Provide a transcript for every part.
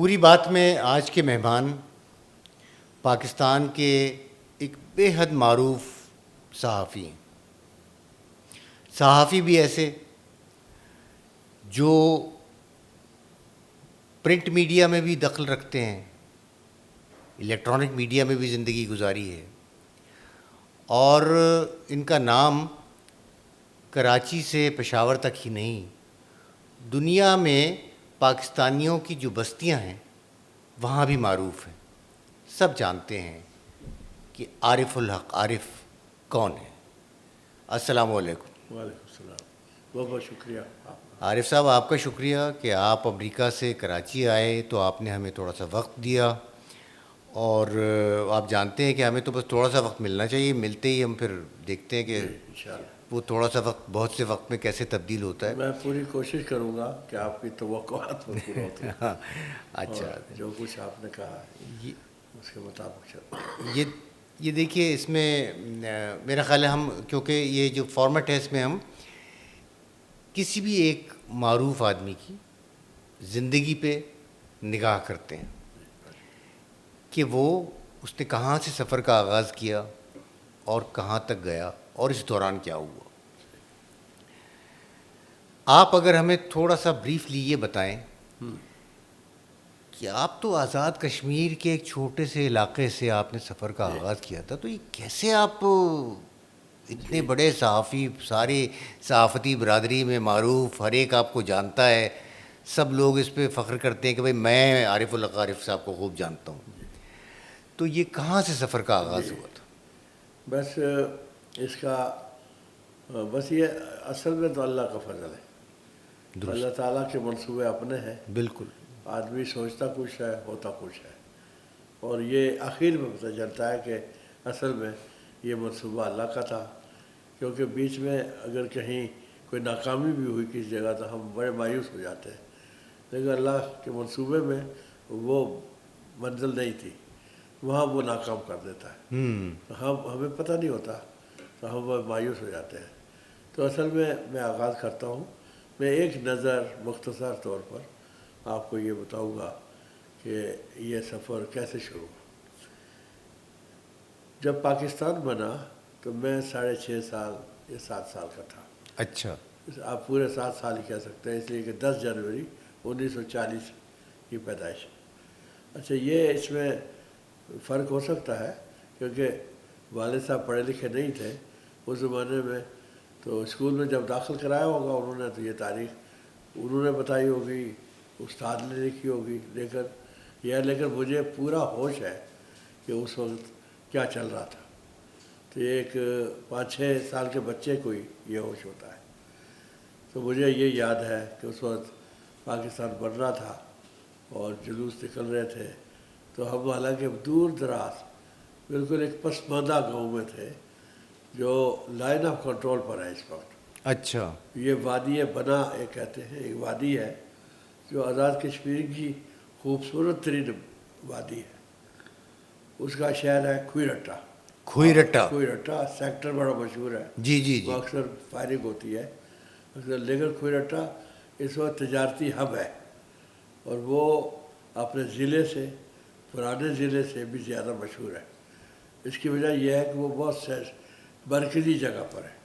پوری بات میں آج کے مہمان پاکستان کے ایک بے حد معروف صحافی ہیں. صحافی بھی ایسے جو پرنٹ میڈیا میں بھی دخل رکھتے ہیں, الیکٹرانک میڈیا میں بھی زندگی گزاری ہے, اور ان کا نام کراچی سے پشاور تک ہی نہیں, دنیا میں پاکستانیوں کی جو بستیاں ہیں وہاں بھی معروف ہیں. سب جانتے ہیں کہ عارف الحق عارف کون ہے. السلام علیکم. وعلیکم السلام. بہت بہت شکریہ. عارف صاحب, آپ کا شکریہ کہ آپ امریکہ سے کراچی آئے تو آپ نے ہمیں تھوڑا سا وقت دیا, اور آپ جانتے ہیں کہ ہمیں تو بس تھوڑا سا وقت ملنا چاہیے, ملتے ہی ہم پھر دیکھتے ہیں کہ انشاءاللہ وہ تھوڑا سا وقت بہت سے وقت میں کیسے تبدیل ہوتا ہے. میں پوری کوشش کروں گا کہ آپ کی توقعات پر پورا ہوتے ہیں. ہاں, اچھا, اور جو کچھ آپ نے کہا اس کے مطابق چلو. یہ دیکھیے, اس میں میرا خیال ہے ہم, کیونکہ یہ جو فارمیٹ ہے اس میں ہم کسی بھی ایک معروف آدمی کی زندگی پہ نگاہ کرتے ہیں کہ وہ اس نے کہاں سے سفر کا آغاز کیا اور کہاں تک گیا اور اس دوران کیا ہوا. آپ اگر ہمیں تھوڑا سا بریفلی یہ بتائیں کہ آپ تو آزاد کشمیر کے ایک چھوٹے سے علاقے سے آپ نے سفر کا آغاز کیا تھا, تو یہ کیسے آپ اتنے بڑے صحافی, سارے صحافتی برادری میں معروف, ہر ایک آپ کو جانتا ہے, سب لوگ اس پہ فخر کرتے ہیں کہ بھائی میں عارف الحق عارف صاحب کو خوب جانتا ہوں, تو یہ کہاں سے سفر کا آغاز ہوا تھا؟ بس اس کا بس یہ اصل میں تو اللہ کا فضل ہے. اللہ تعالیٰ کے منصوبے اپنے ہیں. بالکل. آدمی سوچتا کچھ ہے, ہوتا کچھ ہے, اور یہ آخر میں پتہ چلتا ہے کہ اصل میں یہ منصوبہ اللہ کا تھا. کیونکہ بیچ میں اگر کہیں کوئی ناکامی بھی ہوئی کسی جگہ تو ہم بڑے مایوس ہو جاتے ہیں, لیکن اللہ کے منصوبے میں وہ منزل نہیں تھی, وہاں وہ ناکام کر دیتا ہے. ہمیں پتہ نہیں ہوتا تو ہم مایوس ہو جاتے ہیں. تو اصل میں آغاز کرتا ہوں. میں ایک نظر مختصر طور پر آپ کو یہ بتاؤں گا کہ یہ سفر کیسے شروع ہوا. جب پاکستان بنا تو میں 6.5 سال یا 7 سال کا تھا. اچھا. آپ پورے 7 سال ہی کہہ سکتے ہیں, اس لیے کہ 10 جنوری 1940 کی پیدائش. اچھا, یہ اس میں فرق ہو سکتا ہے کیونکہ والد صاحب پڑھے لکھے نہیں تھے اس زمانے میں, تو اسکول میں جب داخل کرایا ہوگا انہوں نے تو یہ تاریخ انہوں نے بتائی ہوگی, استاد نے لکھی ہوگی, لیکن مجھے پورا ہوش ہے کہ اس وقت کیا چل رہا تھا. تو ایک 5-6 سال کے بچے کو ہی یہ ہوش ہوتا ہے. تو مجھے یہ یاد ہے کہ اس وقت پاکستان بن رہا تھا اور جلوس نکل رہے تھے, تو ہم حالانکہ دور دراز بالکل ایک پسماندہ گاؤں میں تھے جو لائن آف کنٹرول پر ہے اس وقت. اچھا. یہ وادی بنا ایک کہتے ہیں, ایک وادی ہے جو آزاد کشمیر کی خوبصورت ترین وادی ہے. اس کا شہر ہے کھوئی رٹا. کھوئی رٹا. کھوئی رٹا سیکٹر بڑا مشہور ہے. جی جی وہ جی. اکثر فائرنگ ہوتی ہے, لیکن کھوئی رٹا اس وقت تجارتی ہب ہے, اور وہ اپنے ضلع سے, پرانے ضلع سے بھی زیادہ مشہور ہے. اس کی وجہ یہ ہے کہ وہ بہت مرکزی جگہ پر ہے.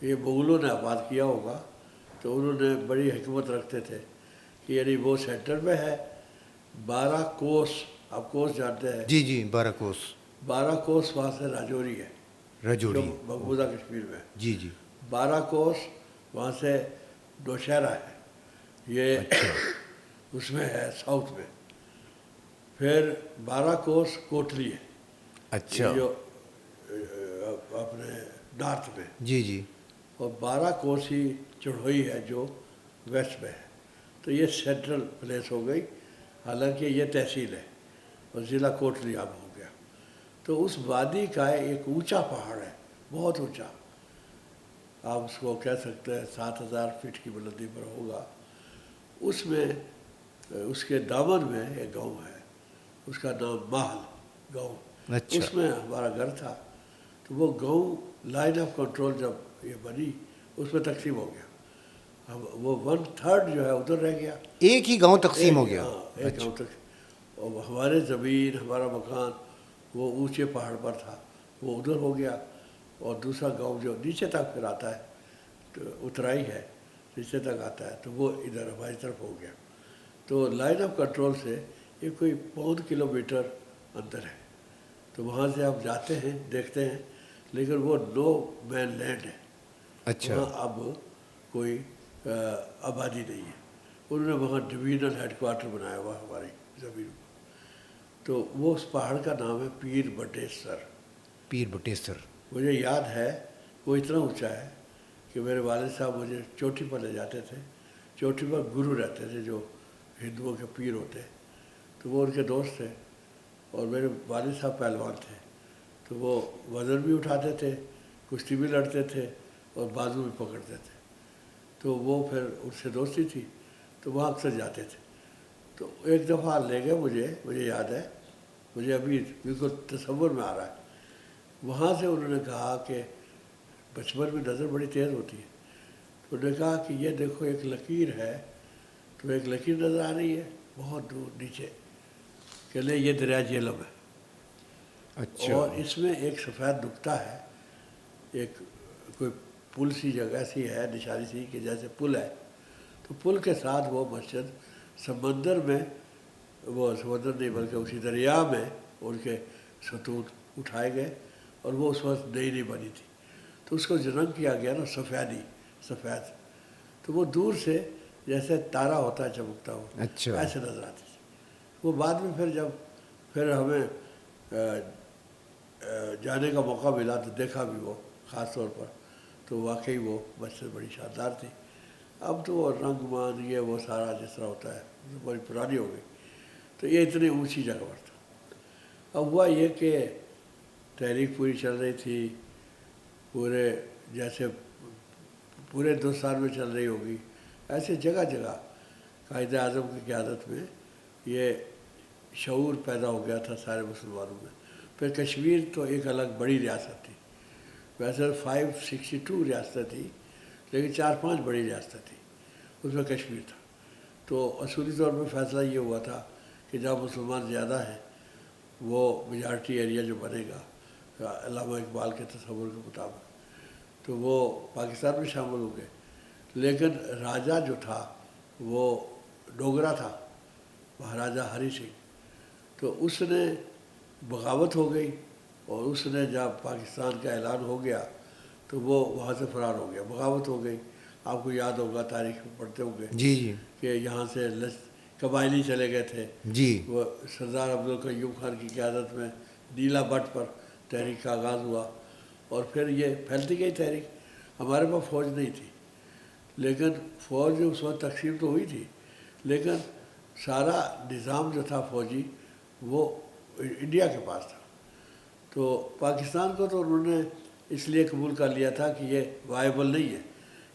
یہ مغلوں نے آباد کیا ہوگا, تو انہوں نے بڑی حکمت رکھتے تھے کہ یعنی وہ سینٹر میں ہے. 12 کوس, آپ کوس جانتے ہیں؟ جی جی, 12 کوس. 12 کوس وہاں سے راجوری ہے جو رجوری. مقبوضہ کشمیر میں ہے. جی جی. 12 کوس وہاں سے نوشہرہ ہے, یہ اچھا. اس میں ہے ساؤتھ میں. پھر 12 کوس کوٹلی ہے, اچھا. جو اپنے نارتھ میں. جی جی. اور 12 کوس ہی چڑھوئی ہے جو ویسٹ میں ہے. تو یہ سینٹرل پلیس ہو گئی, حالانکہ یہ تحصیل ہے اور ضلع کوٹلی اب ہو گیا. تو اس وادی کا ایک اونچا پہاڑ ہے, بہت اونچا, آپ اس کو کہہ سکتے ہیں 7000 فٹ کی بلندی پر ہوگا. اس میں اس کے دامن میں ایک گاؤں ہے, اس کا نام محل گاؤں. اچھا. اس میں ہمارا گھر تھا. تو وہ گاؤں لائن آف کنٹرول جب یہ بنی اس میں تقسیم ہو گیا. وہ 1/3 جو ہے ادھر رہ گیا، ایک ہی گاؤں تقسیم ہو گیا؟ ہاں ایک گاؤں تک. اور ہمارے زمین ہمارا مکان وہ اونچے پہاڑ پر تھا، وہ ادھر ہو گیا. اور دوسرا گاؤں جو نیچے تک پھر آتا ہے، تو اترائی ہے نیچے تک آتا ہے، تو وہ ادھر ہماری طرف ہو گیا. تو لائن آف کنٹرول سے یہ کوئی 5 کلومیٹر اندر ہے. تو وہاں سے آپ جاتے ہیں دیکھتے ہیں، لیکن وہ نو مین لینڈ ہے. اچھا. وہاں اب کوئی آبادی نہیں ہے. انہوں نے وہاں ڈویژنل ہیڈ کوارٹر بنایا ہوا ہماری زمین کو. تو وہ اس پہاڑ کا نام ہے پیر بٹیسر. پیر بٹیسر. مجھے یاد ہے وہ اتنا اونچا ہے کہ میرے والد صاحب مجھے چوٹی پر لے جاتے تھے. چوٹی پر گرو رہتے تھے جو ہندوؤں کے پیر ہوتے ہیں، تو وہ ان کے دوست تھے. اور میرے والد صاحب پہلوان تھے، تو وہ وزن بھی اٹھاتے تھے، کشتی بھی لڑتے تھے اور بازو بھی پکڑتے تھے. تو وہ پھر ان سے دوستی تھی، تو وہاں اکثر جاتے تھے. تو ایک دفعہ لے گئے مجھے یاد ہے، مجھے ابھی بالکل تصور میں آ رہا ہے. وہاں سے انہوں نے کہا کہ بچپن میں نظر بڑی تیز ہوتی ہے. تو انہوں نے کہا کہ یہ دیکھو ایک لکیر ہے. تو ایک لکیر نظر آ رہی ہے بہت دور نیچے، کہ لے یہ دریا جہلم ہے. اچھا. اور اس میں ایک سفید نقطہ ہے، ایک کوئی پل سی جگہ سی ہے، نشانی سی کہ جیسے پل ہے. تو پل کے ساتھ وہ مسجد سمندر میں، وہ سمندر نہیں بلکہ اسی دریا میں ان کے ستون اٹھائے گئے. اور وہ اس وقت نئی بنی تھی، تو اس کو جو رنگ کیا گیا نا سفید، تو وہ دور سے جیسے تارا ہوتا ہے چمکتا ہوا اچھا. ایسے نظر آتی تھی. وہ بعد میں پھر ہمیں جانے کا موقع ملا تو دیکھا بھی وہ خاص طور پر، تو واقعی وہ مسجد بڑی شاندار تھی. اب تو وہ رنگ مان یہ وہ سارا جس طرح ہوتا ہے بڑی پرانی ہو گئی. تو یہ اتنی اونچی جگہ پر تھا. اب ہوا یہ کہ تحریک پوری چل رہی تھی، جیسے پورے ہندوستان میں چل رہی ہوگی، ایسے جگہ جگہ قائد اعظم کی قیادت میں یہ شعور پیدا ہو گیا تھا سارے مسلمانوں میں. پھر کشمیر تو ایک الگ بڑی ریاست تھی. ویسے 562 ریاستیں تھیں، لیکن 4-5 بڑی ریاستیں تھیں، اس میں کشمیر تھا. تو اصولی طور پہ فیصلہ یہ ہوا تھا کہ جہاں مسلمان زیادہ ہیں وہ میجارٹی ایریا جو بنے گا علامہ اقبال کے تصور کے مطابق، تو وہ پاکستان میں شامل ہو گئے. لیکن راجہ جو تھا وہ ڈوگرا تھا، مہاراجہ ہری سنگھ. تو اس نے بغاوت ہو گئی، اور اس نے جب پاکستان کا اعلان ہو گیا تو وہ وہاں سے فرار ہو گیا. بغاوت ہو گئی. آپ کو یاد ہوگا، تاریخ میں پڑھتے ہوں گے جی جی. کہ یہاں سے قبائلی چلے گئے تھے. جی. وہ سردار عبدالقیوم خان کی قیادت میں نیلا بٹ پر تحریک کا آغاز ہوا، اور پھر یہ پھیلتی گئی تحریک. ہمارے پاس فوج نہیں تھی، لیکن فوج اس وقت تقسیم تو ہوئی تھی، لیکن سارا نظام جو تھا فوجی وہ انڈیا کے پاس تھا. تو پاکستان کو تو انہوں نے اس لیے قبول کر لیا تھا کہ یہ وائبل نہیں ہے،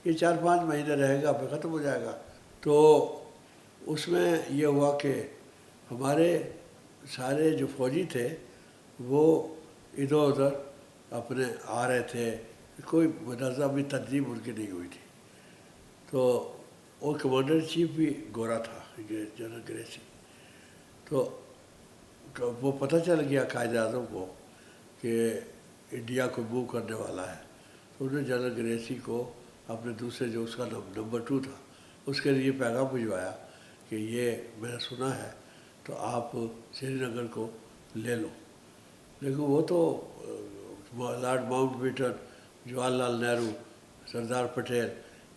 یہ 4-5 مہینے رہے گا پھر ختم ہو جائے گا. تو اس میں یہ ہوا کہ ہمارے سارے جو فوجی تھے وہ ادھر ادھر اپنے آ رہے تھے، کوئی منظم تنظیم ان کی نہیں ہوئی تھی. تو وہ کمانڈر ان چیف بھی گورا تھا، جنرل گریسی. تو وہ پتہ چل گیا قائد اعظم کو کہ انڈیا کو موو کرنے والا ہے. تو انہوں نے جنرل گریسی کو اپنے دوسرے جو اس کا نمبر 2 تھا اس کے لیے پیغام بھجوایا کہ یہ میں نے سنا ہے تو آپ سری نگر کو لے لو. لیکن وہ تو lord Mount beaten, Jawahar Lal Nehru, Sardar Patel,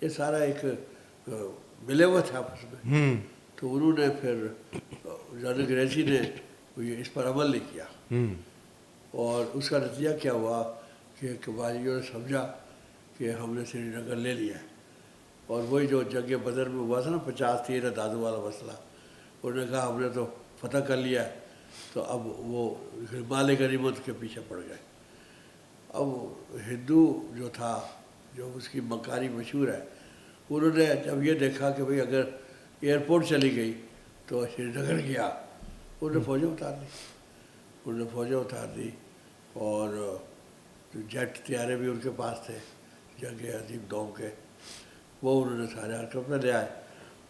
یہ سارا ایک ملے ہوئے تھے آپس میں. تو انہوں نے پھر جنرل گریسی نے اس پر عمل نہیں کیا، اور اس کا نتیجہ کیا ہوا کہ قبائلیوں نے سمجھا کہ ہم نے سری نگر لے لیا ہے. اور وہی جو جنگ بدر میں ہوا تھا نا 50-13 دادو والا مسئلہ، انہوں نے کہا ہم نے تو فتح کر لیا ہے، تو اب وہ مال غنیمت کے پیچھے پڑ گئے. اب ہندو جو تھا، جو اس کی مکاری مشہور ہے، انہوں نے جب یہ دیکھا کہ بھئی اگر ایئرپورٹ چلی گئی تو سری نگر گیا، انہوں نے فوجیں اتار دی. اور جیٹ طیارے بھی ان کے پاس تھے جنگ عظیم دوم کے. وہ انہوں نے سارے حرکت میں لے آئے،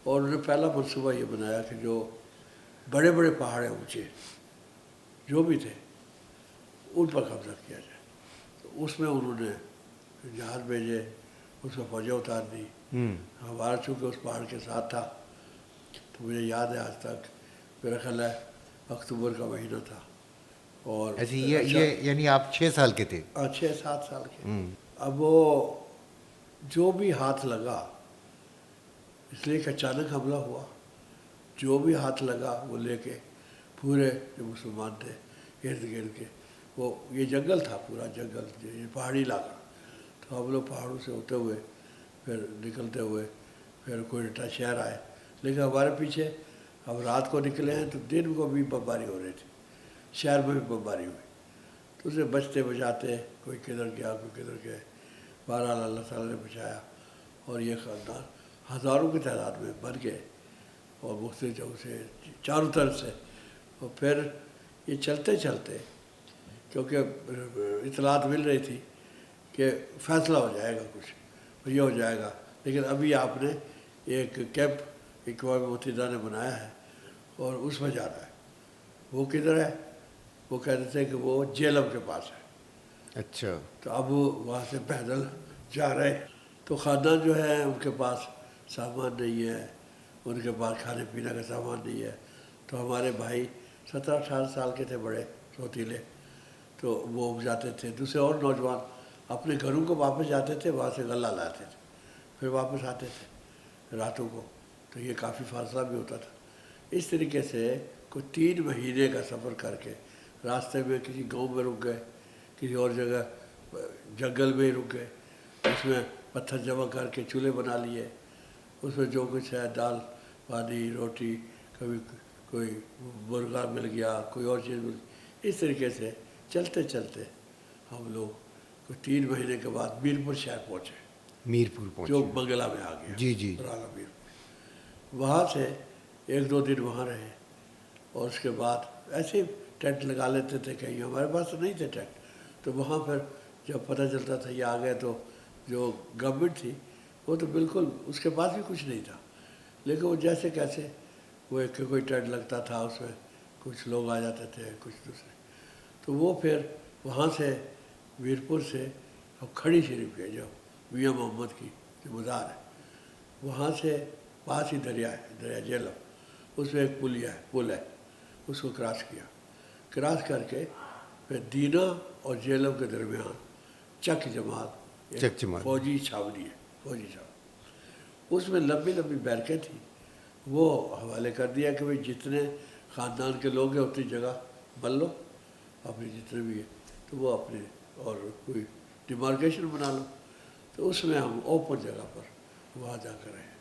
اور انہوں نے پہلا منصوبہ یہ بنایا کہ جو بڑے بڑے پہاڑ ہیں اونچے جو بھی تھے ان پر قبضہ کیا جائے. تو اس میں انہوں نے جہاز بھیجے، اس میں فوجیں اتار دی. ہمارا چونکہ اس پہاڑ کے ساتھ تھا تو مجھے یاد ہے آج تک، میرا خیال ہے اکتوبر کا مہینہ تھا، اور ایسے یہ یعنی آپ 6 سال کے تھے؟ 6-7 سال کے. اب وہ جو بھی ہاتھ لگا، اس لیے کہ اچانک حملہ ہوا، جو بھی ہاتھ لگا وہ لے کے پورے جو مسلمان تھے ارد گرد کے، وہ یہ جنگل تھا، پورا جنگل، یہ پہاڑی علاقہ، تو ہم لوگ پہاڑوں سے ہوتے ہوئے پھر نکلتے ہوئے پھر کوئٹہ شہر آئے. لیکن ہمارے پیچھے ہم رات کو نکلے ہیں تو دن کو بھی بمباری ہو رہی تھی، شہر میں بھی بمباری ہوئی. تو اسے بچتے بچاتے کوئی کدھر گیا کوئی کدھر گئے، بہرحال اللہ تعالیٰ نے بچایا، اور یہ خاندان ہزاروں کی تعداد میں بن گئے، اور مختلف جگہوں سے چاروں طرف سے. اور پھر یہ چلتے چلتے، کیونکہ اطلاعات مل رہی تھی کہ فیصلہ ہو جائے گا، کچھ یہ ہو جائے گا، لیکن ابھی آپ نے ایک کیمپ اقوام متحدہ نے بنایا ہے اور اس میں جانا ہے. وہ کدھر ہے؟ وہ کہتے تھے کہ وہ جیلم کے پاس ہے. اچھا. تو اب وہاں سے پیدل جا رہے ہیں. تو خاندان جو ہے ان کے پاس سامان نہیں ہے، ان کے پاس کھانے پینے کا سامان نہیں ہے. تو ہمارے بھائی 17-18 سال کے تھے، بڑے سوتیلے، تو وہ جاتے تھے. دوسرے اور نوجوان اپنے گھروں کو واپس جاتے تھے، وہاں سے غلہ لاتے تھے، پھر واپس آتے تھے راتوں کو. تو یہ کافی فاصلہ بھی ہوتا تھا. اس طریقے سے کوئی 3 مہینے کا سفر کر کے راستے میں کسی گاؤں میں رک گئے، کسی اور جگہ جنگل میں ہی رک گئے. اس میں پتھر جمع کر کے چولہے بنا لیے، اس میں جو کچھ ہے دال پانی روٹی، کبھی کوئی مرغا مل گیا، کوئی اور چیز مل گئی. اس طریقے سے چلتے چلتے ہم لوگ کوئی 3 مہینے کے بعد میرپور شہر پہنچے، میرپور پہنچے جو بنگلہ میں آ گیا. جی جی. پرانا میرپور. وہاں سے 1-2 دن وہاں رہے، اور اس کے بعد ایسے ٹینٹ لگا لیتے تھے. کہیں ہمارے پاس تو نہیں تھے ٹینٹ، تو وہاں پھر جب پتہ چلتا تھا یہ آ گئے تو جو گورنمنٹ تھی وہ تو بالکل اس کے پاس بھی کچھ نہیں تھا، لیکن وہ جیسے کیسے وہ ایک کوئی ٹینٹ لگتا تھا، اس میں کچھ لوگ آ جاتے تھے کچھ دوسرے. تو وہ پھر وہاں سے میرپور سے اب کھڑی شریف گئے، جو میاں محمد کی جو مزار ہے، وہاں سے پاس ہی دریا ہے، دریا جیلم، اس میں ایک پل ہے، اس کو کراس کیا. کراس کر کے پھر دینا اور جیلم کے درمیان چک جمال ایک فوجی چھاونی ہے، فوجی چھاونی. اس میں لمبی لمبی بیرکیں تھیں. وہ حوالے کر دیا کہ بھئی جتنے خاندان کے لوگ ہیں اتنی جگہ بن لو اپنے جتنے بھی ہیں، تو وہ اپنے اور کوئی ڈیمارکیشن بنا لو. تو اس میں ہم اوپن جگہ پر وہاں جا کر رہے.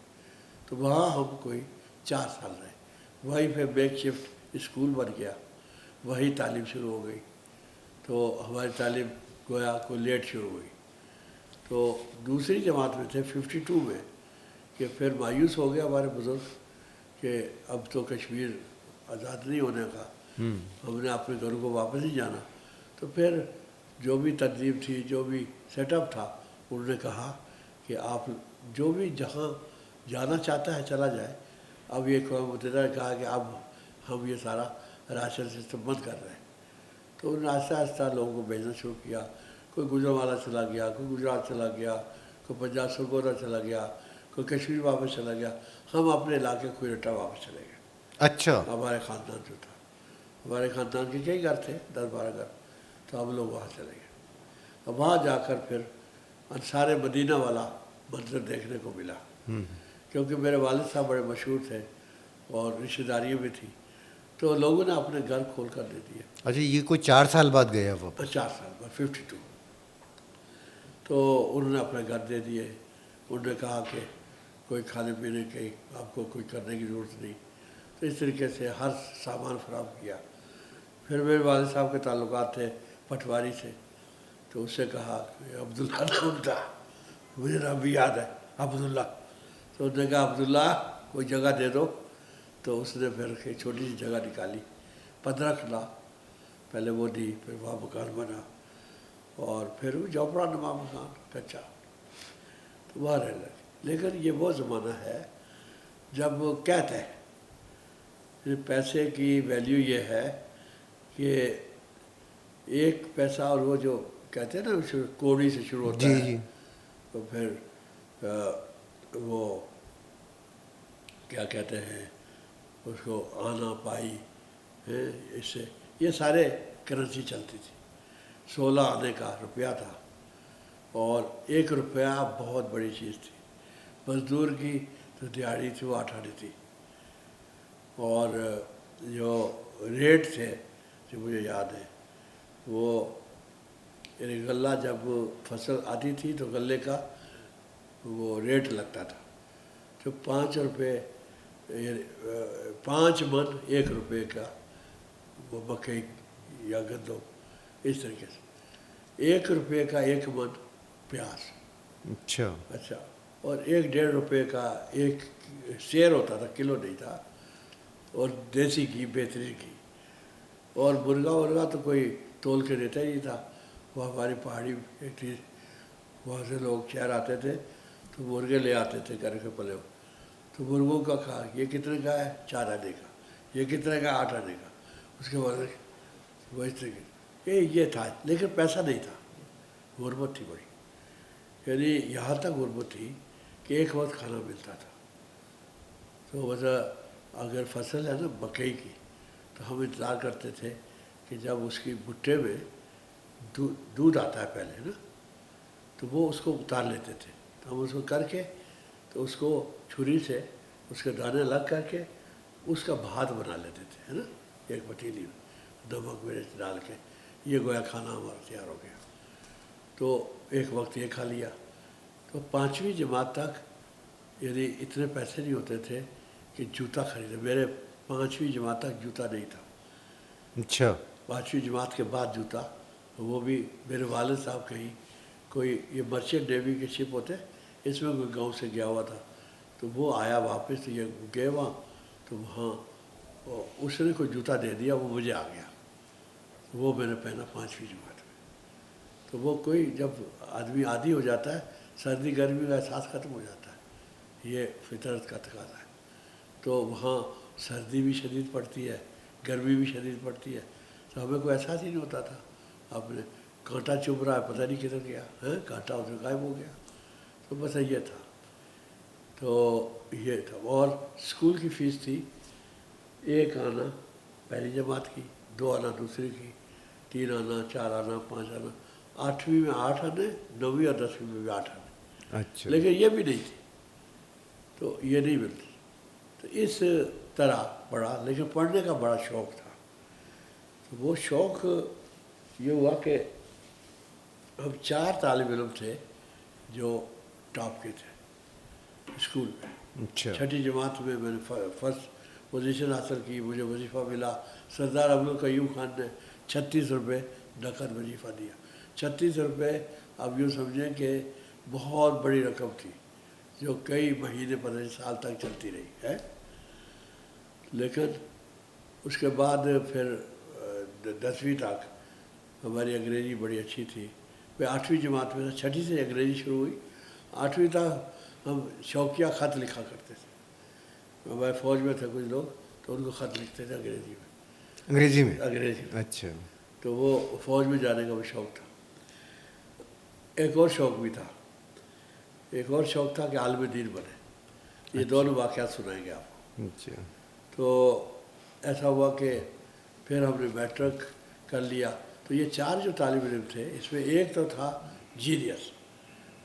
تو وہاں ہم کوئی 4 سال رہے. وہیں پہ میک شفٹ اسکول بن گیا، وہی تعلیم شروع ہو گئی. تو ہماری تعلیم گویا کوئی لیٹ شروع ہوئی. تو دوسری جماعت میں تھے 52 میں، کہ پھر مایوس ہو گیا ہمارے بزرگ کہ اب تو کشمیر آزاد نہیں ہونے کا، ہم نے اپنے گھروں کو واپس ہی جانا. تو پھر جو بھی ترتیب تھی، جو بھی سیٹ اپ تھا، انہوں نے کہا کہ آپ جو بھی جہاں جانا چاہتا ہے چلا جائے. اب یہ اقوام متحدہ نے کہا کہ اب ہم یہ سارا راشن سسٹم بند کر رہے ہیں. تو انہوں نے آہستہ آہستہ لوگوں کو بھیجنا شروع کیا. کوئی گجرانوالہ چلا گیا، کوئی گجرات چلا گیا، کوئی پنجاب سرگودا چلا گیا، کوئی کشمیر واپس چلا گیا. ہم اپنے علاقے کوئٹہ واپس چلے گئے. اچھا. ہمارے خاندان جو تھا، ہمارے خاندان کے کئی گھر تھے، 10-12 گھر، تو ہم لوگ وہاں چلے گئے. اب وہاں جا کر پھر انصار مدینہ والا منظر دیکھنے کو ملا، کیونکہ میرے والد صاحب بڑے مشہور تھے اور رشتہ داریوں بھی تھی، تو لوگوں نے اپنے گھر کھول کر دے دیے. اچھا، یہ کوئی 4 سال بعد گیا وہ؟ 4 سال بعد 52. تو انہوں نے اپنے گھر دے دیے. انہوں نے کہا کہ کوئی کھانے پینے کی آپ کو کوئی کرنے کی ضرورت نہیں. تو اس طریقے سے ہر سامان فراہم کیا. پھر میرے والد صاحب کے تعلقات تھے پٹواری سے، تو اس سے کہا کہ عبداللہ نام تھا، مجھے نام بھی یاد ہے، عبداللہ. تو انہوں نے کہا عبداللہ کوئی جگہ دے دو. تو اس نے پھر ایک چھوٹی سی جگہ نکالی، 15 کنال پہلے وہ دی. پھر وہاں مکان بنا، اور پھر وہ جھوپڑا نما مکان کچا، تو وہاں رہنے لگے. لیکن یہ وہ زمانہ ہے جب وہ کہتے ہیں پیسے کی ویلیو یہ ہے کہ ایک پیسہ، اور وہ جو کہتے ہیں نا کوڑی سے شروع ہوتا جی ہے، جی تو پھر وہ کیا کہتے ہیں اس کو آنا پائی ہے، اس سے یہ سارے کرنسی چلتی تھی۔ 16 آنے کا روپیہ تھا، اور 1 روپیہ بہت بڑی چیز تھی۔ مزدور کی جو دیہاڑی تھی وہ 8 آنے تھی، اور جو ریٹ تھے جو مجھے یاد ہے وہ، یعنی غلہ جب فصل آتی تھی تو غلے کا وہ ریٹ لگتا تھا، جو 5 روپے، 5 من 1 روپے کا وہ مکئی یا گندم، اس طریقے سے 1 روپے کا 1 من پیاز، اچھا اچھا، اور 1-1.5 روپے کا ایک سیر ہوتا تھا، کلو نہیں تھا، اور دیسی گھی، بہترین گھی، اور مرغا تو کوئی تول کے دیتا ہی نہیں تھا۔ وہ ہماری پہاڑی ایک تھی، وہاں سے لوگ شہر آتے تھے تو مرغے لے آتے تھے گھر کے پلے ہوئے، تو مرغوں کا کھا، یہ کتنے کا ہے؟ 4 آنے کا، یہ کتنے کا؟ 8 آنے کا، اس کے بعد وہ اس طریقے یہ تھا، لیکن پیسہ نہیں تھا، غربت تھی بڑی، یعنی یہاں تک غربت تھی کہ ایک وقت کھانا ملتا تھا۔ تو وجہ اگر فصل ہے نا مکئی کی، تو ہم انتظار کرتے تھے کہ جب اس کی بھٹے میں دودھ آتا ہے پہلے نا، تو وہ اس کو اتار لیتے تھے، تو ہم اس کو کر کے، تو اس کو چھری سے اس کے دانے الگ کر کے اس کا بھات بنا لیتے تھے، ہے نا، ایک پتیلی میں نمک مرچ ڈال کے، یہ گویا کھانا ہمارا تیار ہو گیا۔ تو ایک وقت یہ کھا لیا، تو 5ویں جماعت تک یعنی اتنے پیسے نہیں ہوتے تھے کہ جوتا خریدے۔ میرے 5ویں جماعت تک جوتا نہیں تھا، اچھا 5ویں جماعت کے بعد جوتا، وہ بھی میرے والد صاحب کہیں کوئی یہ مرچنٹ نیوی کے شپ ہوتے، اس میں کوئی گاؤں سے گیا ہوا تھا، تو وہ آیا واپس، تو یہ گئے وہاں، تو وہاں اس نے کوئی جوتا دے دیا، وہ مجھے آ گیا، وہ میں نے پہنا 5ویں جماعت میں۔ تو وہ کوئی جب آدمی عادی ہو جاتا ہے، سردی گرمی کا احساس ختم ہو جاتا ہے، یہ فطرت کا تقاضا ہے۔ تو وہاں سردی بھی شدید پڑتی ہے، گرمی بھی شدید پڑتی ہے، تو ہمیں کوئی احساس ہی نہیں ہوتا تھا۔ آپ نے کانٹا چبھ رہا ہے، پتہ نہیں کدھر گیا ہے، کانٹا ادھر غائب ہو گیا، تو بس یہ تھا۔ تو یہ تھا، اور اسکول کی فیس تھی 1 آنا پہلی جماعت کی، 2 آنا دوسری کی، 3 آنا، 4 آنا، 5 آنا، 8ویں میں 8 آنے، 9ویں اور 10ویں میں بھی 8 آنے، اچھا لیکن یہ بھی نہیں تھی، تو یہ نہیں ملتی۔ تو اس طرح پڑھا، لیکن پڑھنے کا بڑا شوق تھا۔ تو وہ شوق یہ ہوا کہ ہم 4 طالب علم تھے جو ٹاپ کے تھے اسکول میں۔ اچھا 6ٹھی جماعت میں میں نے فرسٹ پوزیشن حاصل کی، مجھے وظیفہ ملا۔ سردار عبدالقیوم خان نے 36 روپے نقد وظیفہ دیا۔ 36 روپے اب یوں سمجھیں کہ بہت بڑی رقم تھی، جو کئی مہینے 15 سال تک چلتی رہی ہے۔ لیکن اس کے بعد پھر 10ویں تک ہماری انگریزی بڑی اچھی تھی۔ میں 8ویں جماعت میں، 6ٹھی سے انگریزی شروع ہوئی، 8ویں تک ہم شوقیہ خط لکھا کرتے تھے۔ ہمارے فوج میں تھے کچھ لوگ، تو ان کو خط لکھتے تھے انگریزی میں، انگریزی میں؟ انگریزی میں۔ اچھا تو وہ فوج میں جانے کا بھی شوق تھا۔ ایک اور شوق بھی تھا، ایک اور شوق تھا کہ عالم دین بنے۔ یہ دونوں واقعات سنائیں گے آپ کو۔ اچھا تو ایسا ہوا کہ پھر ہم نے میٹرک کر لیا، تو یہ 4 جو طالب علم تھے، اس میں ایک تو تھا جینیس،